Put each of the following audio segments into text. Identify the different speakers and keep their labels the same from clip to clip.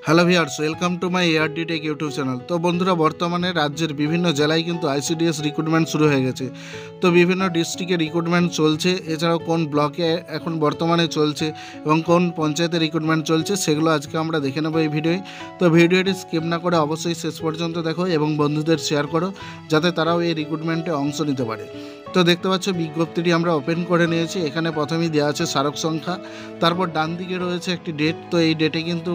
Speaker 1: Hello viewers, welcome to my ARD take YouTube channel. তো বন্ধুরা, বর্তমানে রাজ্যের বিভিন্ন জেলায় কিন্তু আইসিডিএস রিক্রুটমেন্ট শুরু হয়ে গেছে। তো বিভিন্ন ডিস্ট্রিক্টে রিক্রুটমেন্ট চলছে, এছাড়াও কোন ব্লকে এখন বর্তমানে চলছে এবং কোন পঞ্চায়েতে রিক্রুটমেন্ট চলছে সেগুলো আজকে আমরা দেখে নেবো এই ভিডিওয়। তো ভিডিওটি স্কিপ না করে অবশ্যই শেষ পর্যন্ত দেখো এবং বন্ধুদের শেয়ার করো যাতে তারাও এই রিক্রুটমেন্টে অংশ নিতে পারে। তো দেখতে পাচ্ছ বিজ্ঞপ্তিটি আমরা ওপেন করে নিয়েছি। এখানে প্রথমেই দেওয়া আছে স্মারক সংখ্যা, তারপর ডান দিকে রয়েছে একটি ডেট। তো এই ডেটে কিন্তু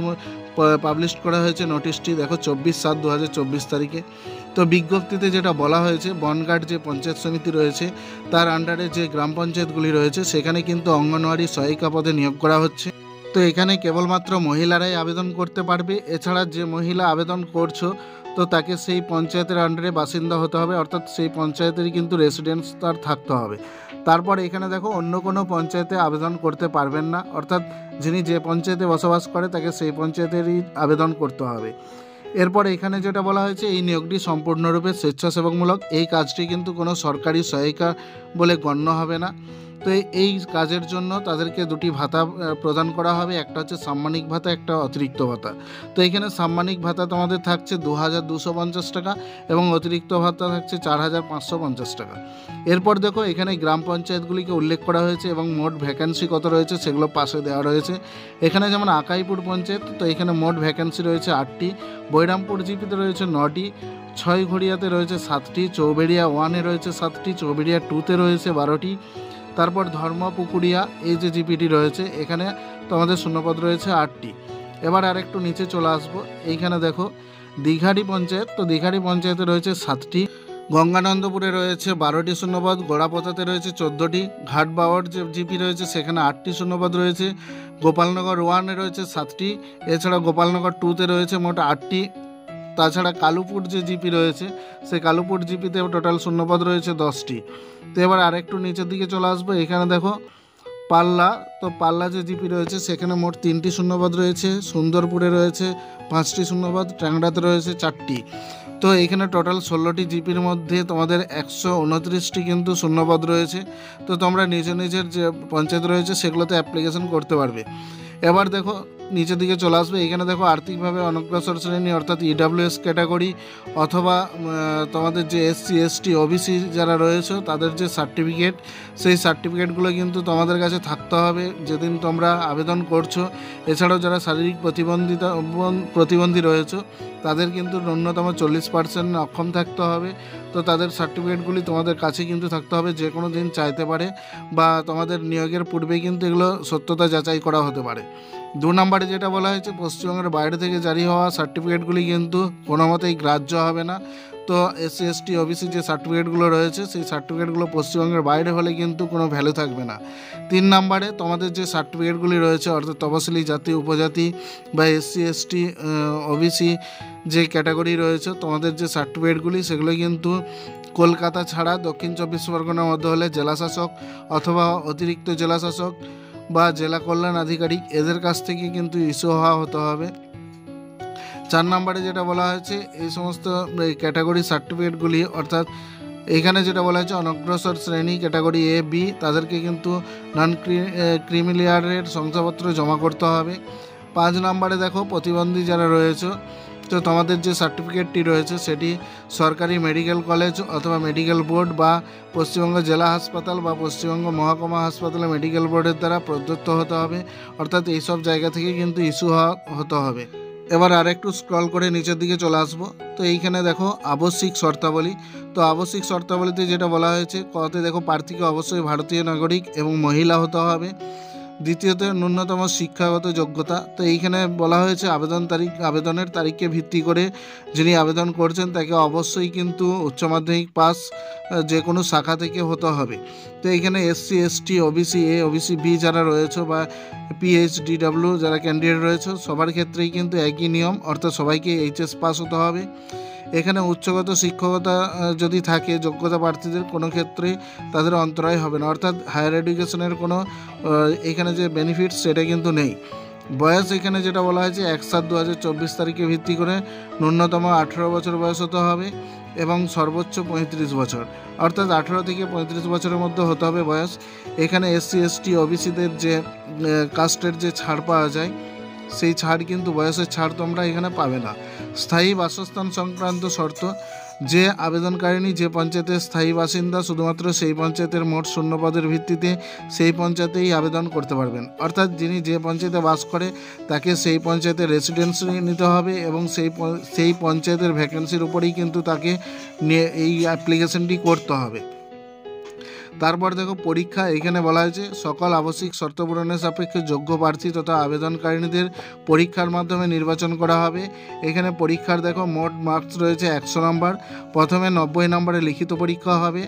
Speaker 1: পাবলিশ করা হয়েছে নোটিশটি, দেখো 24/7/2024 তারিখে। তো বিজ্ঞপ্তিতে যেটা বলা হয়েছে, বনগাঁট যে পঞ্চায়েত সমিতি রয়েছে তার আন্ডারে যে গ্রাম পঞ্চায়েতগুলি রয়েছে সেখানে কিন্তু অঙ্গনওয়াড়ি সহায়িকা পদে নিয়োগ করা হচ্ছে। তো এখানে কেবলমাত্র মহিলারাই আবেদন করতে পারবে। এছাড়া যে মহিলা আবেদন করছো তো তাকে সেই পঞ্চায়েতের আন্ডারে বাসিন্দা হতে হবে, অর্থাৎ সেই পঞ্চায়েতেরই কিন্তু রেসিডেন্স তার থাকতে হবে। তারপর এখানে দেখো অন্য কোনো পঞ্চায়েতে আবেদন করতে পারবেন না, অর্থাৎ যিনি যে পঞ্চায়েতে বসবাস করে তাকে সেই পঞ্চায়েতেরই আবেদন করতে হবে। এরপর এখানে যেটা বলা হয়েছে, এই নিয়োগটি সম্পূর্ণরূপে স্বেচ্ছাসেবকমূলক। এই কাজটি কিন্তু কোনো সরকারি সহায়িকা বলে গণ্য হবে না। তো এই কাজের জন্য তাদেরকে দুটি ভাতা প্রদান করা হবে, একটা হচ্ছে সাম্মানিক ভাতা, একটা অতিরিক্ত ভাতা। তো এখানে সাম্মানিক ভাতা তোমাদের থাকছে 2250 টাকা এবং অতিরিক্ত ভাতা থাকছে 4550 টাকা। এরপর দেখো এখানে গ্রাম পঞ্চায়েতগুলিকে উল্লেখ করা হয়েছে এবং মোট ভ্যাকেন্সি কত রয়েছে সেগুলো পাশে দেওয়া রয়েছে। এখানে যেমন আকাইপুর পঞ্চায়েত, তো এখানে মোট ভ্যাকেন্সি রয়েছে 8টি, বৈরামপুর জিপিতে রয়েছে 9টি, ছয়ঘড়িয়াতে রয়েছে 7টি, চৌবেড়িয়া 1-এ রয়েছে 7টি, চৌবেড়িয়া 2-তে রয়েছে 12টি। তারপর ধর্মপুকুরিয়া এই যে জিপিটি রয়েছে এখানে তোমাদের শূন্যপদ রয়েছে 8টি। এবার আরেকটু নিচে চলে আসবো, এইখানে দেখো দীঘাড়ি পঞ্চায়েত, তো দীঘাড়ি পঞ্চায়েতে রয়েছে 7টি, গঙ্গানন্দপুরে রয়েছে 12টি শূন্যপদ, গোড়াপোতাতে রয়েছে 14টি, ঘাটবাওয়ার যে জিপি রয়েছে সেখানে 8টি শূন্যপদ রয়েছে, গোপালনগর 1-এ রয়েছে 7টি, এছাড়া গোপালনগর 2-তে রয়েছে মোট 8টি। তাছাড়া কালুপুর যে জিপি রয়েছে সেই কালুপুর জিপিতে টোটাল শূন্যপদ রয়েছে 10টি। তো এবার আরেকটু নিচের দিকে চলে আসবো, এখানে দেখো পাল্লা, তো পাল্লা যে জিপি রয়েছে সেখানে মোট 3টি শূন্যপদ রয়েছে, সুন্দরপুরে রয়েছে 5টি শূন্যপদ, ট্যাংরাতে রয়েছে 4টি। তো এখানে টোটাল 16টি জিপির মধ্যে তোমাদের 129টি কিন্তু শূন্যপদ রয়েছে। তো তোমরা নিজের নিজের যে পঞ্চায়েত রয়েছে সেগুলোতে অ্যাপ্লিকেশন করতে পারবে। এবার দেখো নিচের দিকে চলে আসবে, এখানে দেখো আর্থিকভাবে অনগ্রসর শ্রেণী অর্থাৎ ইডাব্লিউএস ক্যাটাগরি অথবা তোমাদের যে SC ST OBC যারা রয়েছে তাদের যে সার্টিফিকেট, সেই সার্টিফিকেটগুলো কিন্তু তোমাদের কাছে থাকতে হবে যেদিন তোমরা আবেদন করছো। এছাড়াও যারা শারীরিক প্রতিবন্ধী রয়েছে তাদের কিন্তু ন্যূনতম 40% অক্ষম থাকতে হবে। তো তাদের সার্টিফিকেটগুলি তোমাদের কাছে কিন্তু থাকতে হবে, যে কোনো দিন চাইতে পারে বা তোমাদের নিয়োগের পূর্বেই কিন্তু এগুলো সত্যতা যাচাই করা হতে পারে। 2 নম্বরে যেটা বলা হয়েছে, পশ্চিমবঙ্গের বাইরে থেকে জারি হওয়া সার্টিফিকেটগুলি কিন্তু কোনো মতেই গ্রাহ্য হবে না। তো SC ST OBC যে সার্টিফিকেটগুলো রয়েছে সেই সার্টিফিকেটগুলো পশ্চিমবঙ্গের বাইরে হলে কিন্তু কোনো ভ্যালু থাকবে না। 3 নম্বরে তোমাদের যে সার্টিফিকেটগুলি রয়েছে অর্থাৎ তপশিলি জাতি উপজাতি বা SC ST OBC যে ক্যাটাগরি রয়েছে তোমাদের যে সার্টিফিকেটগুলি সেগুলো কিন্তু কলকাতা ছাড়া দক্ষিণ 24 পরগনার মধ্যে হলে জেলাশাসক অথবা অতিরিক্ত জেলাশাসক বা জেলা কল্যাণ আধিকারিক এদের কাছ থেকে কিন্তু ইস্যু হতে হবে। 4 নম্বরে যেটা বলা হয়েছে, এই সমস্ত ক্যাটাগরি সার্টিফিকেটগুলি অর্থাৎ এখানে যেটা বলা হয়েছে অনগ্রসর শ্রেণী ক্যাটাগরি A B তাদেরকে কিন্তু নন ক্রিমিলিয়ারের শংসাপত্র জমা করতে হবে। 5 নম্বরে দেখো প্রতিবন্ধী যারা রয়েছে, তো তোমাদের যে সার্টিফিকেটটি রয়েছে সেটি সরকারি মেডিকেল কলেজ অথবা মেডিকেল বোর্ড বা পশ্চিমবঙ্গ জেলা হাসপাতাল বা পশ্চিমবঙ্গ মহকুমা হাসপাতালে মেডিকেল বোর্ডের দ্বারা প্রদত্ত হতে হবে, অর্থাৎ এইসব জায়গা থেকে কিন্তু ইস্যু হতে হবে। এবার আরেকটু স্ক্রল করে নিচের দিকে চলে আসবো, তো এইখানে দেখো আবশ্যিক শর্তাবলী। তো আবশ্যিক শর্তাবলীতে যেটা বলা হয়েছে কতে দেখো প্রার্থীকে অবশ্যই ভারতীয় নাগরিক এবং মহিলা হতে হবে। দ্বিতীয়ত ন্যূনতম শিক্ষাগত যোগ্যতা। তো এইখানে বলা হয়েছে আবেদনের তারিখকে ভিত্তি করে যিনি আবেদন করছেন তাকে অবশ্যই কিন্তু উচ্চ মাধ্যমিক পাস যে কোনো শাখা থেকে হতে হবে। তো এইখানে SC ST OBC A OBC B যারা রয়েছে বা PHDW যারা ক্যান্ডিডেট রয়েছে সবার ক্ষেত্রেই কিন্তু একই নিয়ম, অর্থাৎ সবাইকে HS পাস হতে হবে। এখানে উচ্চগত শিক্ষকতা যদি থাকে যোগ্যতা প্রার্থীদের কোনো ক্ষেত্রে তাদের অন্তরায় হবে না, অর্থাৎ হায়ার এডুকেশনের কোনো এখানে যে বেনিফিট সেটা কিন্তু নেই। বয়স এখানে যেটা বলা হয়েছে 1/7/2024 তারিখে ভিত্তি করে ন্যূনতম 18 বছর বয়স হতে হবে এবং সর্বোচ্চ 35 বছর, অর্থাৎ 18 থেকে 35 বছরের মধ্যে হতে হবে বয়স। এখানে SC ST OBCদের যে কাস্টের যে ছাড় পাওয়া যায় সেই ছাড় কিন্তু বয়সের ছাড় তোমরা এখানে পাবে না। স্থায়ী বাসস্থান সংক্রান্ত শর্ত, যে আবেদনকারিণী যে পঞ্চায়েতের স্থায়ী বাসিন্দা শুধুমাত্র সেই পঞ্চায়েতের মোট শূন্যপদের ভিত্তিতে সেই পঞ্চায়েতেই আবেদন করতে পারবেন। অর্থাৎ যিনি যে পঞ্চায়েতে বাস করে তাকে সেই পঞ্চায়েতের রেসিডেন্সি নিতে হবে এবং সেই পঞ্চায়েতের ভ্যাকেন্সির উপরেই কিন্তু তাকে নিয়ে এই অ্যাপ্লিকেশনটি করতে হবে। তারপর দেখো পরীক্ষা, এখানে বলা হয়েছে সকল আবশ্যিক শর্ত পূরণের সাপেক্ষে যোগ্য প্রার্থী তথা আবেদনকারিণীদের পরীক্ষার মাধ্যমে নির্বাচন করা হবে। এখানে পরীক্ষার দেখো মোট মার্কস রয়েছে 100 নম্বর। প্রথমে 90 নম্বরে লিখিত পরীক্ষা হবে।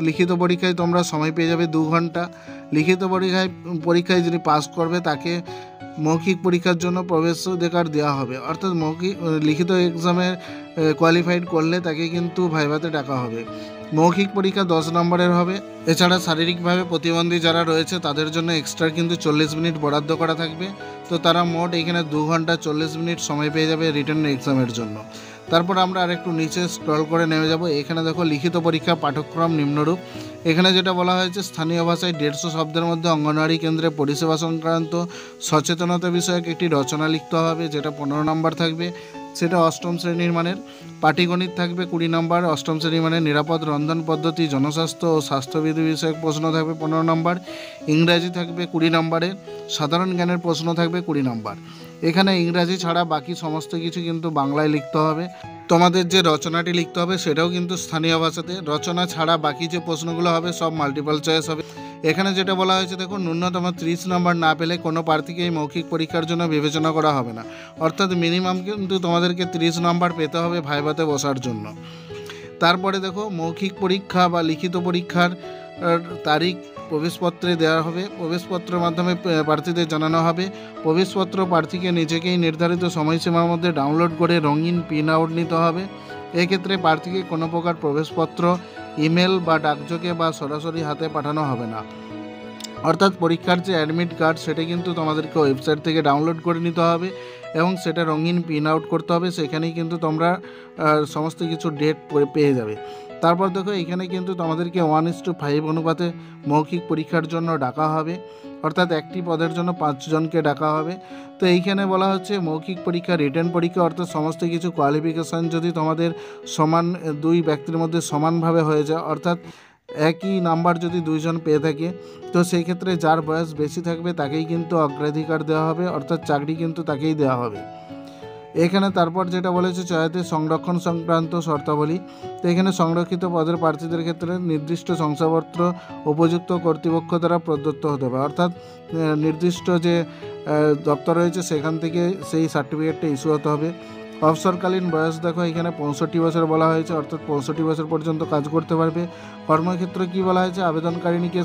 Speaker 1: লিখিত পরীক্ষায় তোমরা সময় পেয়ে যাবে 2 ঘন্টা। লিখিত পরীক্ষায় যিনি পাস করবে তাকে মৌখিক পরীক্ষার জন্য প্রবেশাধিকার দেওয়া হবে। অর্থাৎ লিখিত এক্সামে কোয়ালিফাইড করলে তাকে কিন্তু ভাইভাতে ডাকা হবে। মৌখিক পরীক্ষা 10 নম্বরের হবে। এছাড়া শারীরিকভাবে প্রতিবন্ধী যারা রয়েছে তাদের জন্য এক্সট্রা কিন্তু 40 মিনিট বরাদ্দ করা থাকবে। তো তারা মোট এখানে 2 ঘন্টা 40 মিনিট সময় পেয়ে যাবে রিটেন এক্সামের জন্য। তারপর আমরা আরেকটু নিচে স্ক্রল করে নেমে যাব। এখানে দেখো লিখিত পরীক্ষা পাঠ্যক্রম নিম্নরূপ। এখানে যেটা বলা হয়েছে স্থানীয় ভাষায় 150 শব্দের মধ্যে অঙ্গনওয়াড়ি কেন্দ্রে পরিষেবা সংক্রান্ত সচেতনতা বিষয়ক একটি রচনা লিখতে হবে, যেটা 15 নম্বর থাকবে, সেটা অষ্টম শ্রেণীর মানের। পাটিগণিত থাকবে 20 নম্বর, অষ্টম শ্রেণী মানের। নিরাপদ রন্ধন পদ্ধতি, জনস্বাস্থ্য ও স্বাস্থ্যবিধি বিষয়ক প্রশ্ন থাকবে 15 নম্বর। ইংরাজি থাকবে 20 নম্বরের। সাধারণ জ্ঞানের প্রশ্ন থাকবে 20 নম্বর। এখানে ইংরাজি ছাড়া বাকি সমস্ত কিছু কিন্তু বাংলায় লিখতে হবে। তোমাদের যে রচনাটি লিখতে হবে সেটাও কিন্তু স্থানীয় ভাষাতে। রচনা ছাড়া বাকি যে প্রশ্নগুলো হবে সব মাল্টিপল চয়েস হবে। এখানে যেটা বলা হয়েছে দেখো, ন্যূনতম 30 নম্বর না পেলে কোনো প্রার্থীকে এই মৌখিক পরীক্ষার জন্য বিবেচনা করা হবে না। অর্থাৎ মিনিমাম কিন্তু তোমাদেরকে 30 নম্বর পেতে হবে ভাইভাতে বসার জন্য। তারপরে দেখো মৌখিক পরীক্ষা বা লিখিত পরীক্ষার তারিখ প্রবেশপত্রে দেওয়া হবে। প্রবেশপত্রের মাধ্যমে প্রার্থীদের জানানো হবে। প্রবেশপত্র প্রার্থীকে নিজেকেই নির্ধারিত সময়সীমার মধ্যে ডাউনলোড করে রঙিন প্রিন্ট আউট নিতে হবে। এক্ষেত্রে প্রার্থীকে কোনো প্রকার প্রবেশপত্র ইমেল বা ডাকযোগে বা সরাসরি হাতে পাঠানো হবে না। অর্থাৎ পরীক্ষার যে অ্যাডমিট কার্ড সেটা কিন্তু তোমাদেরকে ওয়েবসাইট থেকে ডাউনলোড করে নিতে হবে এবং সেটা রঙিন প্রিন্ট আউট করতে হবে। সেখানেই কিন্তু তোমরা সমস্ত কিছু ডেট পেয়ে যাবে। তারপর দেখো এখানে কিন্তু তোমাদেরকে 1:5 অনুপাতে মৌখিক পরীক্ষার জন্য ডাকা হবে। অর্থাৎ একটি পদের জন্য 5 জনকে ডাকা হবে। তো এইখানে বলা হচ্ছে মৌখিক পরীক্ষা, রিটেন পরীক্ষা, অর্থাৎ সমস্ত কিছু কোয়ালিফিকেশান যদি তোমাদের সমান, দুই ব্যক্তির মধ্যে সমানভাবে হয়ে যায়, অর্থাৎ একই নাম্বার যদি 2 জন পেয়ে থাকে, তো সেই ক্ষেত্রে যার বয়স বেশি থাকবে তাকেই কিন্তু অগ্রাধিকার দেওয়া হবে, অর্থাৎ চাকরি কিন্তু তাকেই দেওয়া হবে। এখানে তারপর যেটা বলেছে চয়াতে সংরক্ষণ সংক্রান্ত শর্তাবলী। তো এখানে সংরক্ষিত পদের প্রার্থীদের ক্ষেত্রে নির্দিষ্ট শংসাপত্র উপযুক্ত কর্তৃপক্ষ দ্বারা প্রদত্ত হতে হবে। অর্থাৎ নির্দিষ্ট যে দপ্তর রয়েছে সেখান থেকে সেই সার্টিফিকেটটা ইস্যু হতে হবে। অবসরকালীন বয়স দেখো এখানে 65 বছর বলা হয়েছে, অর্থাৎ 65 বছর পর্যন্ত কাজ করতে পারবে। কর্মক্ষেত্র কি বলা হয়েছে, আবেদনকারিণীকে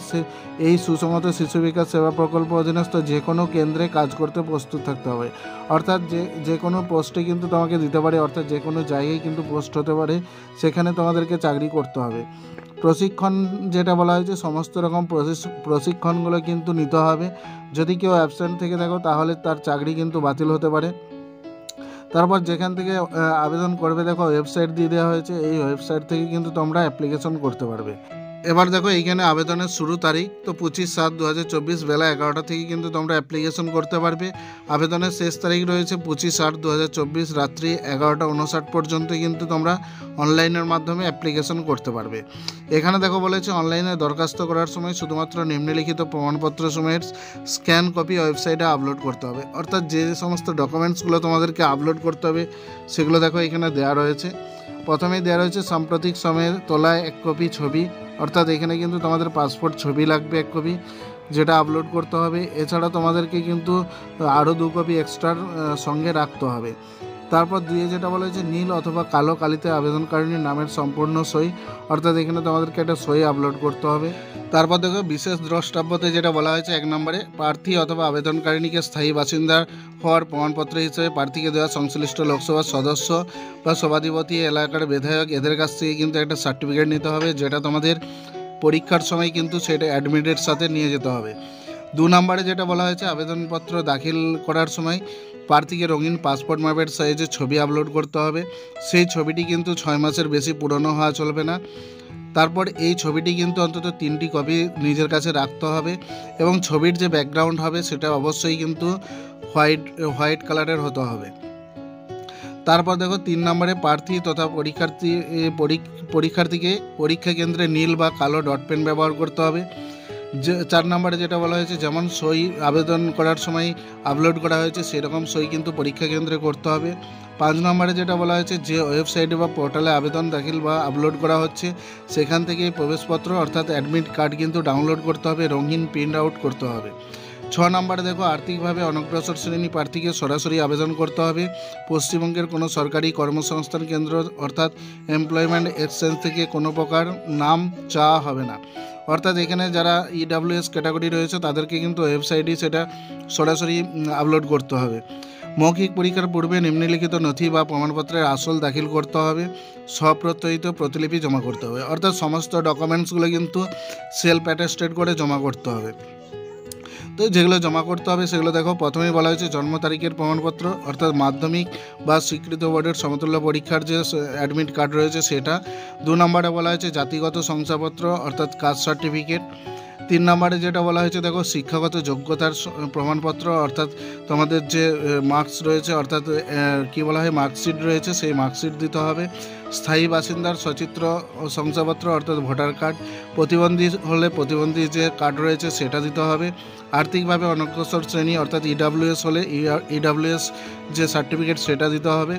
Speaker 1: এই সুসংহত শিশু বিকাশ সেবা প্রকল্প অধীনস্থ যে কোনো কেন্দ্রে কাজ করতে প্রস্তুত থাকতে হবে। অর্থাৎ যে কোনো পোস্টে কিন্তু তোমাকে দিতে পারে, অর্থাৎ যে কোনো জায়গায় কিন্তু পোস্ট হতে পারে, সেখানে তোমাদেরকে চাকরি করতে হবে। প্রশিক্ষণ যেটা বলা হয়েছে, সমস্ত রকম প্রশিক্ষণগুলো কিন্তু নিতে হবে। যদি কেউ অ্যাবসেন্ট থেকে থাকো তাহলে তার চাকরি কিন্তু বাতিল হতে পারে। তারপর যেখান থেকে আবেদন করবে দেখো ওয়েবসাইট দিয়ে দেওয়া হয়েছে, এই ওয়েবসাইট থেকে কিন্তু তোমরা অ্যাপ্লিকেশন করতে পারবে। এবার দেখো এইখানে আবেদনের শুরু তারিখ, তো 25/7/2024 বেলা 11টা থেকে কিন্তু তোমরা অ্যাপ্লিকেশন করতে পারবে। আবেদনের শেষ তারিখ রয়েছে 25/8/2024 রাত্রি 11:59 পর্যন্ত কিন্তু তোমরা অনলাইনের মাধ্যমে অ্যাপ্লিকেশন করতে পারবে। এখানে দেখো বলেছে অনলাইনে দরখাস্ত করার সময় শুধুমাত্র নিম্নলিখিত প্রমাণপত্র সময়ের স্ক্যান কপি ওয়েবসাইটে আপলোড করতে হবে। অর্থাৎ যে সমস্ত ডকুমেন্টসগুলো তোমাদেরকে আপলোড করতে হবে সেগুলো দেখো এখানে দেওয়া রয়েছে। প্রথমেই দেওয়া রয়েছে সাম্প্রতিক সময়ে তোলা 1 কপি ছবি, অর্থাৎ এখানে কিন্তু তোমাদের পাসপোর্ট ছবি লাগবে 1 কপি, যেটা আপলোড করতে হবে। এছাড়া তোমাদেরকে কিন্তু আরও 2 কপি এক্সট্রার সঙ্গে রাখতে হবে। তারপর দিয়ে যেটা বলা হয়েছে নীল অথবা কালো কালিতে আবেদনকারিনীর নামের সম্পূর্ণ সই, অর্থাৎ এখানে তোমাদেরকে একটা সই আপলোড করতে হবে। তারপর দেখো বিশেষ দ্রষ্টব্যতে যেটা বলা হয়েছে 1 নম্বরে, প্রার্থী অথবা আবেদনকারিণীকে স্থায়ী বাসিন্দা হওয়ার প্রমাণপত্র হিসেবে প্রার্থীকে দেওয়া সংশ্লিষ্ট লোকসভার সদস্য বা সভাধিপতি, এলাকার বিধায়ক, এদের কাছ থেকে কিন্তু একটা সার্টিফিকেট নিতে হবে, যেটা তোমাদের পরীক্ষার সময় কিন্তু সেটা অ্যাডমিটের সাথে নিয়ে যেতে হবে। 2 নম্বরে যেটা বলা হয়েছে আবেদনপত্র দাখিল করার সময় প্রার্থীকে রঙিন পাসপোর্ট মাপের সাইজের ছবি আপলোড করতে হবে। সেই ছবিটি কিন্তু 6 মাসের বেশি পুরনো হওয়া চলবে না। তারপর এই ছবিটি কিন্তু অন্তত 3টি কপি নিজের কাছে রাখতে হবে এবং ছবির যে ব্যাকগ্রাউন্ড হবে সেটা অবশ্যই কিন্তু হোয়াইট কালারের হতে হবে। তারপর দেখো 3 নম্বরে প্রার্থী তথা পরীক্ষার্থীকে পরীক্ষা কেন্দ্রে নীল বা কালো ডট পেন ব্যবহার করতে হবে। 4 নম্বরে যেটা বলা হয়েছে, যেমন সই আবেদন করার সময় আপলোড করা হয়েছে সেরকম সই কিন্তু পরীক্ষা কেন্দ্রে করতে হবে। 5 নম্বরে যেটা বলা হয়েছে, যে ওয়েবসাইটে বা পোর্টালে আবেদন দাখিল বা আপলোড করা হচ্ছে সেখান থেকে প্রবেশপত্র অর্থাৎ অ্যাডমিট কার্ড কিন্তু ডাউনলোড করতে হবে, রঙিন প্রিন্ট আউট করতে হবে। 6 নম্বরে দেখো, আর্থিকভাবে অনগ্রসর শ্রেণী প্রার্থীকে সরাসরি আবেদন করতে হবে। পশ্চিমবঙ্গের কোনো সরকারি কর্মসংস্থান কেন্দ্র অর্থাৎ এমপ্লয়মেন্ট এক্সচেঞ্জ থেকে কোনো প্রকার নাম চাওয়া হবে না। অর্থাৎ এখানে যারা EWS ক্যাটাগরি রয়েছে তাদেরকে কিন্তু ওয়েবসাইটেই সেটা সরাসরি আপলোড করতে হবে। মৌখিক পরীক্ষার পূর্বে নিম্নলিখিত নথি বা প্রমাণপত্রের আসল দাখিল করতে হবে, স্বপ্রত্যয়িত প্রতিলিপি জমা করতে হবে। অর্থাৎ সমস্ত ডকুমেন্টসগুলো কিন্তু সেলফ অ্যাটেস্টেড করে জমা করতে হবে। তো যেগুলো জমা করতে হবে সেগুলো দেখো, প্রথমেই বলা হয়েছে জন্ম তারিখের প্রমাণপত্র অর্থাৎ মাধ্যমিক বা স্বীকৃত বোর্ডের সমতুল্য পরীক্ষার যে অ্যাডমিট কার্ড রয়েছে সেটা। 2 নম্বরে বলা হয়েছে জাতিগত শংসাপত্র অর্থাৎ কাস্ট সার্টিফিকেট। 3 নম্বরে যেটা বলা হয়েছে দেখো, শিক্ষাগত যোগ্যতার প্রমাণপত্র অর্থাৎ তোমাদের যে মার্কস রয়েছে অর্থাৎ কি বলা হয় মার্কশিট রয়েছে সেই মার্কশিট দিতে হবে। স্থায়ী বাসিন্দার সচিত্র শংসাপত্র অর্থাৎ ভোটার কার্ড। প্রতিবন্ধী হলে প্রতিবন্ধী যে কার্ড রয়েছে সেটা দিতে হবে। আর্থিকভাবে অনগ্রসর শ্রেণী অর্থাৎ EWS হলে EWS যে সার্টিফিকেট সেটা দিতে হবে।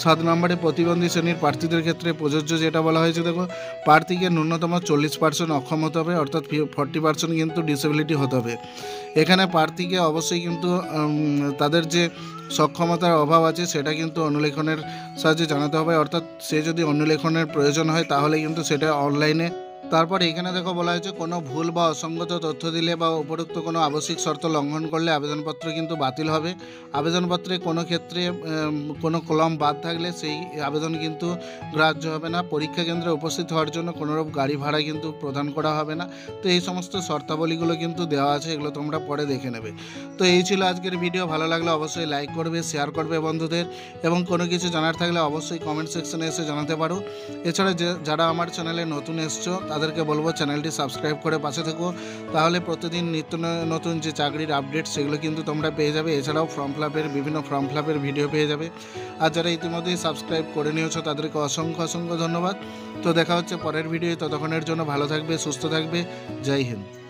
Speaker 1: 7 নম্বরে প্রতিবন্ধী শ্রেণীর প্রার্থীদের ক্ষেত্রে প্রযোজ্য যেটা বলা হয়েছে দেখো, প্রার্থীকে ন্যূনতম 40% অক্ষম হতে হবে অর্থাৎ 40% কিন্তু ডিসেবিলিটি হতে হবে। এখানে প্রার্থীকে অবশ্যই কিন্তু তাদের যে সক্ষমতার অভাব আছে সেটা কিন্তু অনুলেখনের সাহায্যে জানাতে হবে। অর্থাৎ সে যদি অনুলেখনের প্রয়োজন হয় তাহলে কিন্তু সেটা অনলাইনে। তারপর এখানে দেখো বলা হয়েছে, কোনো ভুল বা অসঙ্গত তথ্য দিলে বা উপরোক্ত কোনো আবশ্যিক শর্ত লঙ্ঘন করলে আবেদনপত্র কিন্তু বাতিল হবে। আবেদনপত্রে কোনো ক্ষেত্রে কোনো কলম বাদ থাকলে সেই আবেদন কিন্তু গ্রাহ্য হবে না। পরীক্ষা কেন্দ্রে উপস্থিত হওয়ার জন্য কোনোরূপ গাড়ি ভাড়া কিন্তু প্রদান করা হবে না। তো এই সমস্ত শর্তাবলীগুলো কিন্তু দেওয়া আছে, এগুলো তোমরা পরে দেখে নেবে। তো এই ছিল আজকের ভিডিও। ভালো লাগলে অবশ্যই লাইক করবে, শেয়ার করবে বন্ধুদের, এবং কোনো কিছু জানার থাকলে অবশ্যই কমেন্ট সেকশনে এসে জানাতে পারো। এছাড়া যারা আমার চ্যানেলে নতুন এসছো তাদেরকে বলবো চ্যানেলটি সাবস্ক্রাইব করে পাশে থেকো, তাহলে প্রতিদিন নিত্য নতুন যে চাকরির আপডেট সেগুলো কিন্তু তোমরা পেয়ে যাবে। এছাড়াও বিভিন্ন ফর্ম ফিলাপের ভিডিও পেয়ে যাবে। আর যারা ইতিমধ্যেই সাবস্ক্রাইব করে নিয়েছো তাদেরকে অসংখ্য ধন্যবাদ। তো দেখা হচ্ছে পরের ভিডিও, ততক্ষণের জন্য ভালো থাকবে, সুস্থ থাকবে। জয় হিন্দ।